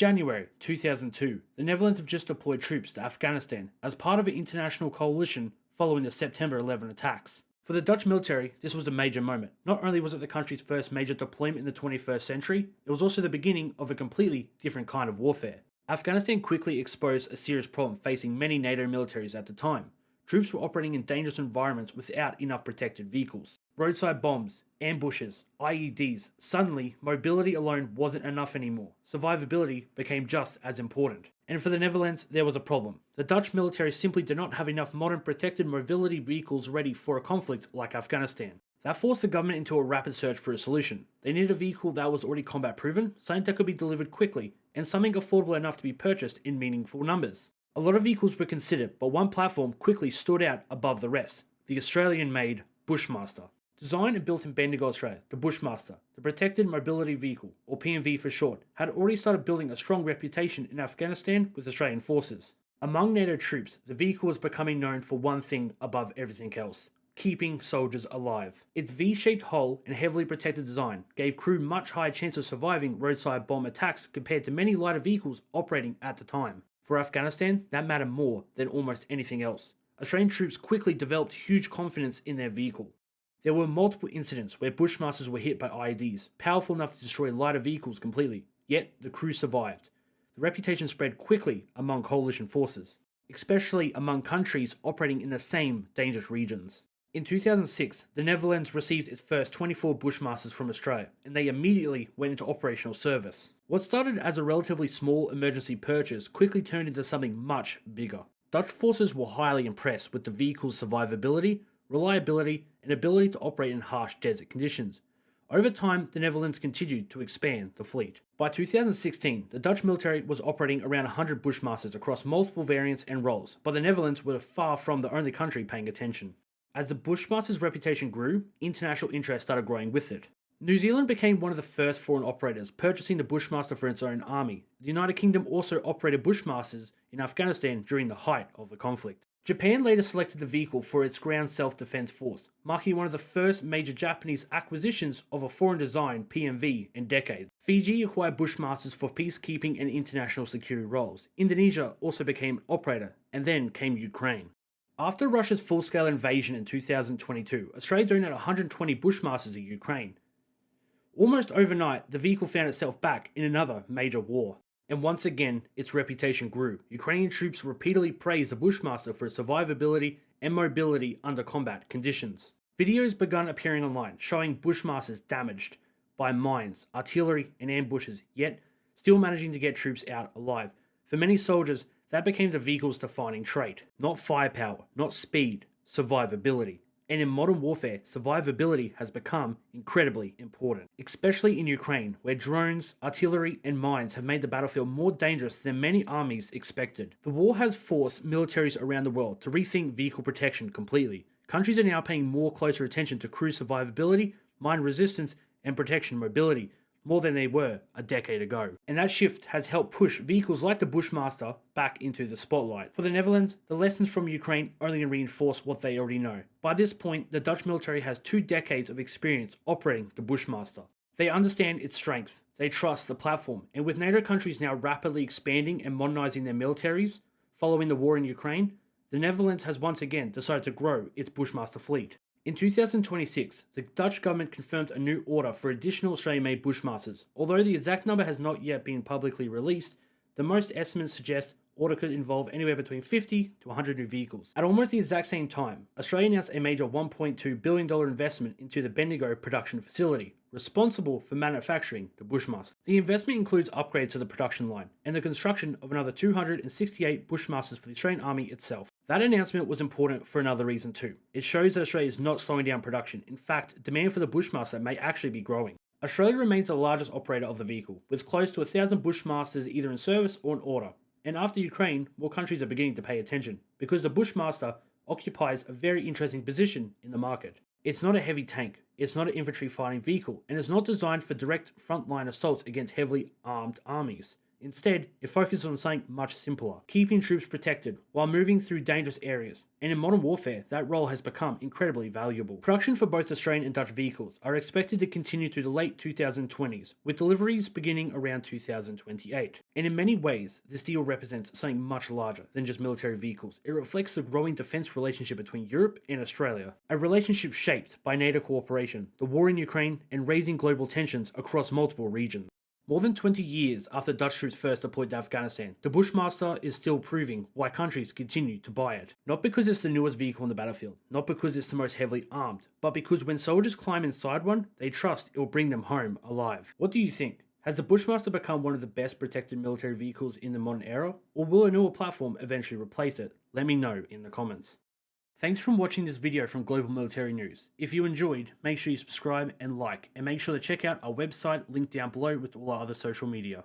January 2002. The Netherlands have just deployed troops to Afghanistan as part of an international coalition following the September 11 attacks. For the Dutch military, this was a major moment. Not only was it the country's first major deployment in the 21st century, it was also the beginning of a completely different kind of warfare. Afghanistan quickly exposed a serious problem facing many NATO militaries at the time. Troops were operating in dangerous environments without enough protected vehicles. Roadside bombs, ambushes, IEDs. Suddenly, mobility alone wasn't enough anymore. Survivability became just as important. And for the Netherlands, there was a problem. The Dutch military simply did not have enough modern protected mobility vehicles ready for a conflict like Afghanistan. That forced the government into a rapid search for a solution. They needed a vehicle that was already combat proven, something that could be delivered quickly, and something affordable enough to be purchased in meaningful numbers. A lot of vehicles were considered, but one platform quickly stood out above the rest: the Australian-made Bushmaster. Designed and built in Bendigo, Australia, the Bushmaster, the Protected Mobility Vehicle, or PMV for short, had already started building a strong reputation in Afghanistan with Australian forces. Among NATO troops, the vehicle was becoming known for one thing above everything else: keeping soldiers alive. Its V-shaped hull and heavily protected design gave crew much higher chance of surviving roadside bomb attacks compared to many lighter vehicles operating at the time. For Afghanistan, that mattered more than almost anything else. Australian troops quickly developed huge confidence in their vehicle. There were multiple incidents where Bushmasters were hit by IEDs, powerful enough to destroy lighter vehicles completely, yet the crew survived. The reputation spread quickly among coalition forces, especially among countries operating in the same dangerous regions. In 2006, the Netherlands received its first 24 Bushmasters from Australia, and they immediately went into operational service. What started as a relatively small emergency purchase quickly turned into something much bigger. Dutch forces were highly impressed with the vehicle's survivability, reliability, and ability to operate in harsh desert conditions. Over time, the Netherlands continued to expand the fleet. By 2016, the Dutch military was operating around 100 Bushmasters across multiple variants and roles, but the Netherlands were far from the only country paying attention. As the Bushmasters' reputation grew, international interest started growing with it. New Zealand became one of the first foreign operators, purchasing the Bushmaster for its own army. The United Kingdom also operated Bushmasters in Afghanistan during the height of the conflict. Japan later selected the vehicle for its ground self-defense force, marking one of the first major Japanese acquisitions of a foreign-designed PMV in decades. Fiji acquired Bushmasters for peacekeeping and international security roles. Indonesia also became an operator, and then came Ukraine. After Russia's full-scale invasion in 2022, Australia donated 120 Bushmasters to Ukraine. Almost overnight, the vehicle found itself back in another major war. And once again, its reputation grew. Ukrainian troops repeatedly praised the Bushmaster for its survivability and mobility under combat conditions. Videos began appearing online showing Bushmasters damaged by mines, artillery, and ambushes, yet still managing to get troops out alive. For many soldiers, that became the vehicle's defining trait. Not firepower, not speed, survivability. And in modern warfare, survivability has become incredibly important, especially in Ukraine, where drones, artillery, and mines have made the battlefield more dangerous than many armies expected. The war has forced militaries around the world to rethink vehicle protection completely. Countries are now paying more closer attention to crew survivability, mine resistance, and protection mobility, more than they were a decade ago. And that shift has helped push vehicles like the Bushmaster back into the spotlight. For the Netherlands, the lessons from Ukraine only reinforce what they already know. By this point, the Dutch military has 2 decades of experience operating the Bushmaster. They understand its strength, they trust the platform, and with NATO countries now rapidly expanding and modernizing their militaries following the war in Ukraine, the Netherlands has once again decided to grow its Bushmaster fleet. In 2026, the Dutch government confirmed a new order for additional Australian-made Bushmasters. Although the exact number has not yet been publicly released, the most estimates suggest order could involve anywhere between 50 to 100 new vehicles. At almost the exact same time, Australia announced a major $1.2 billion investment into the Bendigo production facility, responsible for manufacturing the Bushmaster. The investment includes upgrades to the production line and the construction of another 268 Bushmasters for the Australian Army itself. That announcement was important for another reason too. It shows that Australia is not slowing down production. In fact, demand for the Bushmaster may actually be growing. Australia remains the largest operator of the vehicle, with close to 1,000 Bushmasters either in service or in order. And after Ukraine, more countries are beginning to pay attention, because the Bushmaster occupies a very interesting position in the market. It's not a heavy tank, it's not an infantry fighting vehicle, and it's not designed for direct frontline assaults against heavily armed armies. Instead, it focuses on something much simpler, keeping troops protected while moving through dangerous areas. And in modern warfare, that role has become incredibly valuable. Production for both Australian and Dutch vehicles are expected to continue through the late 2020s, with deliveries beginning around 2028. And in many ways, this deal represents something much larger than just military vehicles. It reflects the growing defense relationship between Europe and Australia, a relationship shaped by NATO cooperation, the war in Ukraine, and raising global tensions across multiple regions. More than 20 years after Dutch troops first deployed to Afghanistan, the Bushmaster is still proving why countries continue to buy it. Not because it's the newest vehicle on the battlefield, not because it's the most heavily armed, but because when soldiers climb inside one, they trust it will bring them home alive. What do you think? Has the Bushmaster become one of the best protected military vehicles in the modern era, or will a newer platform eventually replace it? Let me know in the comments. Thanks for watching this video from Global Military News. If you enjoyed, make sure you subscribe and like, and make sure to check out our website linked down below with all our other social media.